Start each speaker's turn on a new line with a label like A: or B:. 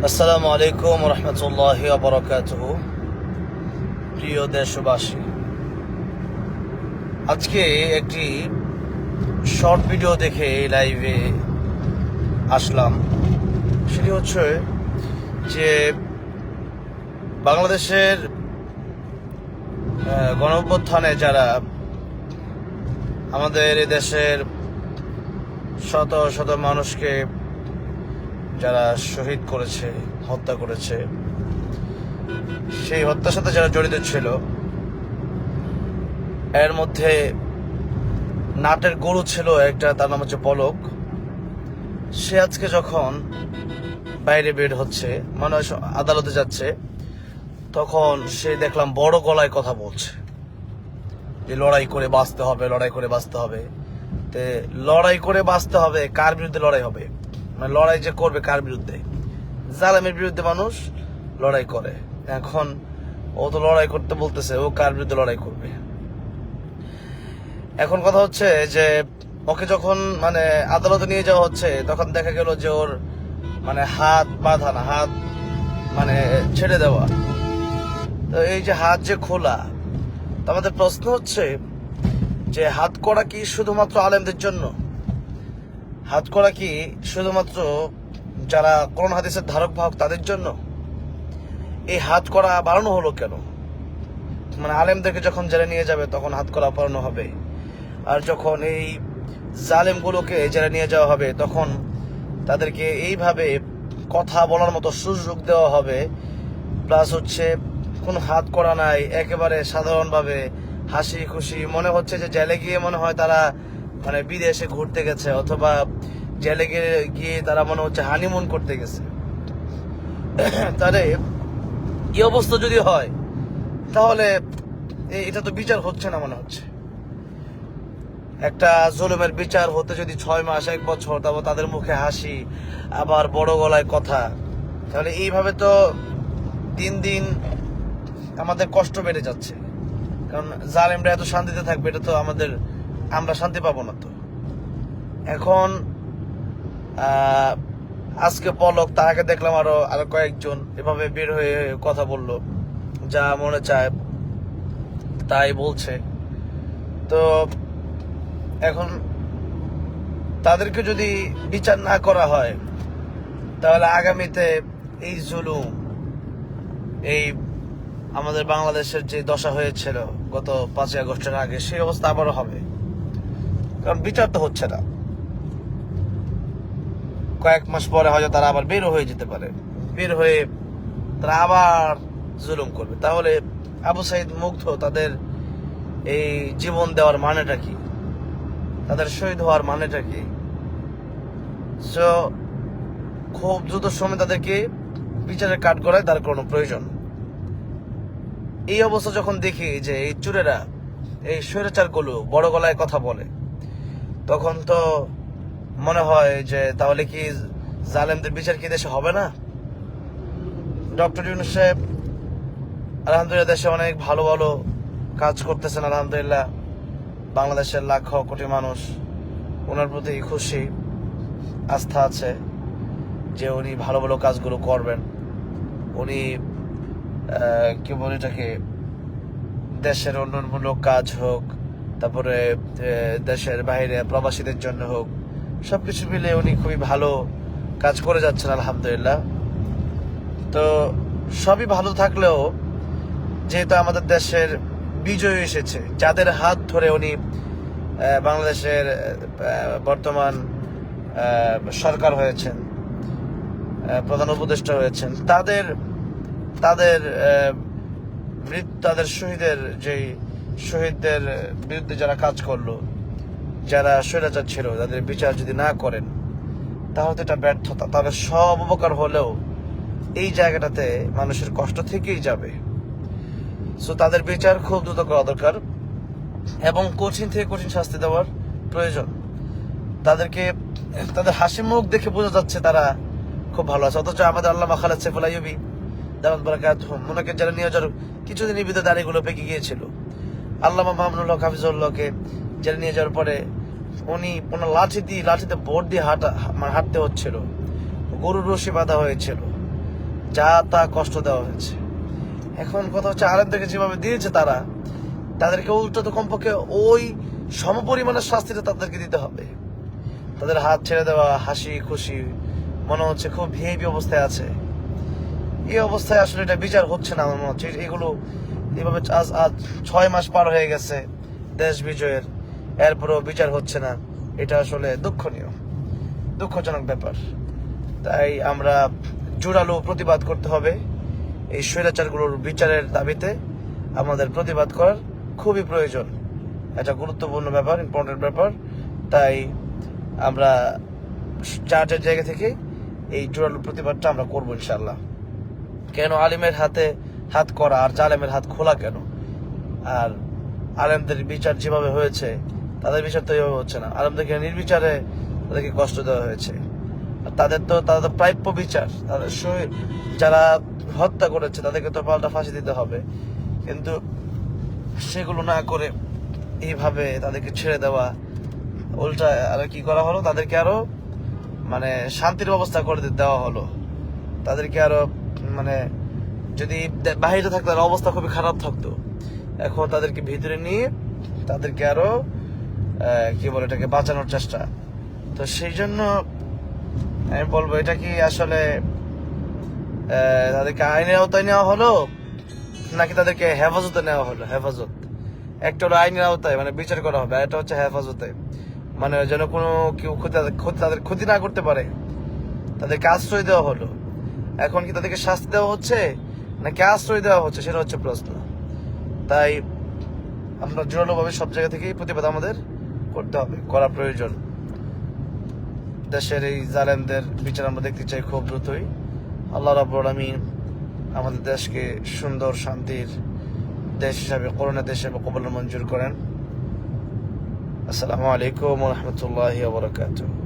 A: আসসালামু আলাইকুম রহমতুল্লাহি ওয়া বারাকাতুহু। প্রিয় দেশবাসী, আজকে একটি শর্ট ভিডিও দেখে লাইভে আসলাম। সেটি হচ্ছে যে বাংলাদেশের গণঅভ্যুত্থানে যারা আমাদের এই দেশের শত শত মানুষকে যারা শহীদ করেছে, হত্যা করেছে, সেই হত্যার সাথে যারা জড়িত ছিল, এর মধ্যে নাটের গরু ছিল একটা, তার নাম হচ্ছে পলক। সে আজকে যখন বাইরে বের হচ্ছে, মানুষ আদালতে যাচ্ছে, তখন সে দেখলাম বড় গলায় কথা বলছে যে লড়াই করে বাঁচতে হবে, লড়াই করে বাঁচতে হবে। তে লড়াই করে বাঁচতে হবে, কার বিরুদ্ধে লড়াই হবে? মানে লড়াই যে করবে কার বিরুদ্ধে? জালেমের বিরুদ্ধে মানুষ লড়াই করে। এখন ও তো লড়াই করতে বলতেছে, ও কার বিরুদ্ধে লড়াই করবে? এখন কথা হচ্ছে যে ওকে যখন মানে আদালতে নিয়ে যাওয়া হচ্ছে, তখন দেখা গেল যে ওর মানে হাত বাঁধা না, হাত মানে ছেড়ে দেওয়া। তো এই যে হাত যে খোলা, তো আমাদের প্রশ্ন হচ্ছে যে হাত করা কি শুধুমাত্র আলেমদের জন্য? হাত করা কি শুধুমাত্র যারা কোরআন হাদিসের ধারক বাহক তাদের জন্য? এই হাত করা বাড়ানো হলো কেন? মানে আলেমদেরকে যখন জেলে নিয়ে যাবে তখন হাত করা বাড়ানো হবে, আর যখন এই জালেমগুলোকে জেলে নিয়ে যাওয়া হবে তখন তাদেরকে এইভাবে কথা বলার মতো সুযোগ দেওয়া হবে। প্লাস হচ্ছে কোনো হাত করা নাই, একেবারে সাধারণভাবে হাসি খুশি, মনে হচ্ছে যে জেলে গিয়ে মনে হয় তারা মানে বিদেশে ঘুরতে গেছে, অথবা জেলে গিয়ে তারা মনে হচ্ছে হানিমুন করতে গেছে। তাহলে এই অবস্থা যদি হয়, তাহলে এটা তো বিচার হচ্ছে না মনে হচ্ছে। একটা জুলুমের বিচার হতে যদি 6 মাস 1 বছর, তারপর তাদের মুখে হাসি, আবার বড় গলায় কথা, তাহলে এইভাবে তো দিন দিন আমাদের কষ্ট বেড়ে যাচ্ছে। কারণ জালেমরা এত শান্তিতে থাকবে, এটা তো আমরা শান্তি পাবো না। তো এখন আজকে পলক, তার আগে দেখলাম আরো কয়েকজন এভাবে বের হয়ে কথা বললো, যা মনে চায় তাই বলছে। তো এখন তাদেরকে যদি বিচার না করা হয়, তাহলে আগামীতে এই জুলুম, এই আমাদের বাংলাদেশের যে দশা হয়েছিল গত 5ই আগস্টের আগে, সেই অবস্থা আবারও হবে। কারণ বিচার তো হচ্ছে না। কয়েক মাস পরে হয়তো তারা আবার বের হয়ে যেতে পারে, বের হয়ে তারা আবার জুলুম করবে। তাহলে আবু সাইদ মুগ্ধ তাদের এই জীবন দেওয়ার মানেটা কি? তাদের শহীদ হওয়ার মানেটা কি? সো খুব দ্রুত সময় তাদেরকে বিচারের কাঠগড়ায় দাঁড় করানোর প্রয়োজন। এই অবস্থা যখন দেখি যে এই চোরেরা, এই স্বৈরাচারগুলো বড় গলায় কথা বলে, তখন তো মনে হয় যে তাহলে কি জালেমদের বিচার কি দেশে হবে না? ডক্টর ইউনূস সাহেব আলহামদুলিল্লাহ দেশে অনেক ভালো ভালো কাজ করতেছেন। আলহামদুলিল্লাহ বাংলাদেশের লাখ কোটি মানুষ ওনার প্রতি খুশি, আস্থা আছে যে উনি ভালো ভালো কাজগুলো করবেন। উনি কি বলে এটাকে, দেশের উন্নয়নমূলক কাজ হোক, তারপরে দেশের বাইরে প্রবাসীদের জন্য হোক, সবকিছু মিলে উনি খুবই ভালো কাজ করে যাচ্ছেন আলহামদুলিল্লাহ। তো সবই ভালো থাকলেও যেহেতু আমাদের দেশের বিজয় এসেছে, যাদের হাত ধরে উনি বাংলাদেশের বর্তমান সরকার হয়েছেন, প্রধান উপদেষ্টা হয়েছেন, তাদের শহীদদের বিরুদ্ধে যারা কাজ করলো, যারা স্বৈরাচার ছিল, তাদের বিচার যদি না করেন, তাহলে এটা ব্যর্থতা। তবে সব উপকার হলেও এই জায়গাটাতে মানুষের কষ্ট থেকেই যাবে। সো তাদের বিচার খুব দ্রুত করা দরকার এবং কঠিন থেকে কঠিন শাস্তি দেওয়ার প্রয়োজন। তাদের হাসি মুখ দেখে বোঝা যাচ্ছে তারা খুব ভালো আছে। অথচ আমাদের আল্লামা খালেদ সাইফুল আইয়ুবী দাওয়াত বারাকাতুহু, ওনাকে যারা নিয়ে যাওয়ার কিছুদিনের ভিতরে দাড়িগুলো পেকে গিয়েছিল। আল্লামা মামুনুল হক হাফিজুল্লাহকে যারা নিয়ে যাওয়ার পরে ওনার লাঠিতে বোর্ড দিয়ে হাঁটতে হচ্ছিল, গরুর রশি বাঁধা হয়েছিল। যা তা কষ্ট দেওয়া হয়েছে। এখন কথা হচ্ছে আলেমদেরকে যেভাবে দিয়েছে তাদেরকে উল্টো তো কমপক্ষে ওই সমপরিমাণের শাস্তিটা তাদেরকে দিতে হবে। তাদের হাত ছেড়ে দেওয়া, হাসি খুশি, মনে হচ্ছে খুব ভিআইপি অবস্থায় আছে। এই অবস্থায় আসলে এটা বিচার হচ্ছে না আমার মনে হচ্ছে। এগুলো এভাবে আজ 6 মাস পার হয়ে গেছে দেশ বিজয়ের, এরপরও বিচার হচ্ছে না। এটা আসলে দুঃখজনক ব্যাপার। তাই আমরা জোরালো প্রতিবাদ করতে হবে। এই স্বৈরাচারগুলোর বিচারের দাবিতে আমাদের প্রতিবাদ করার খুবই প্রয়োজন। এটা গুরুত্বপূর্ণ ব্যাপার, ইম্পর্টেন্ট ব্যাপার। তাই আমরা যার জায়গা থেকে এই জোরালো প্রতিবাদটা আমরা করবো ইনশাল্লাহ। কেন আলিমের হাতে হাত করা আর জালেমের হাত খোলা কেন? আর আলেমদের বিচার যেভাবে হয়েছে তাদের বিচার তো এইভাবে হচ্ছে না। আলেমদেরকে নির্বিচারে তাদেরকে কষ্ট দেওয়া হয়েছে। আর তাদের তো প্রাপ্য বিচার, তাদের যারা হত্যা করেছে তাদেরকে তো পাল্টা ফাঁসি দিতে হবে। কিন্তু সেগুলো না করে এইভাবে তাদেরকে ছেড়ে দেওয়া, উল্টা আরো কি করা হলো, তাদেরকে আরো মানে শান্তির ব্যবস্থা করে দেওয়া হলো। তাদেরকে আরো মানে যদি বাহিরে থাকতো তার অবস্থা খুবই খারাপ থাকতো। এখন তাদেরকে ভিতরে নিয়ে তাদেরকে আরো কি বলে এটাকে বাঁচানোর চেষ্টা। তো সেই জন্য আমি বলবো, এটা কি আসলে তাদেরকে আইনের আওতায় নেওয়া হলো নাকি তাদেরকে হেফাজতে নেওয়া হলো? হেফাজত একটা হলো আইনের আওতায়, মানে বিচার করা হবে, আর এটা হচ্ছে হেফাজতে, মানে যেন কোনো কেউ তাদের ক্ষতি না করতে পারে। তাদেরকে আশ্রয় দেওয়া হলো। এখন কি তাদেরকে শাস্তি দেওয়া হচ্ছে নাকি আশ্রয় দেওয়া হচ্ছে, সেটা হচ্ছে প্রশ্ন। তাই আমরা জোরালোভাবে সব জায়গা থেকেই প্রতিবাদ আমাদের করতে হবে, করা প্রয়োজন। দেশের এই জালেমদের বিচার আমরা দেখতে চাই খুব দ্রুতই। আল্লাহ রাব্বুল আমিন আমাদের দেশকে সুন্দর শান্তির দেশ হিসাবে, করোনা দেশ হিসাবে কবুল মঞ্জুর করেন। আসসালামু আলাইকুম ওয়া রাহমাতুল্লাহি ওয়া বারাকাতুহু।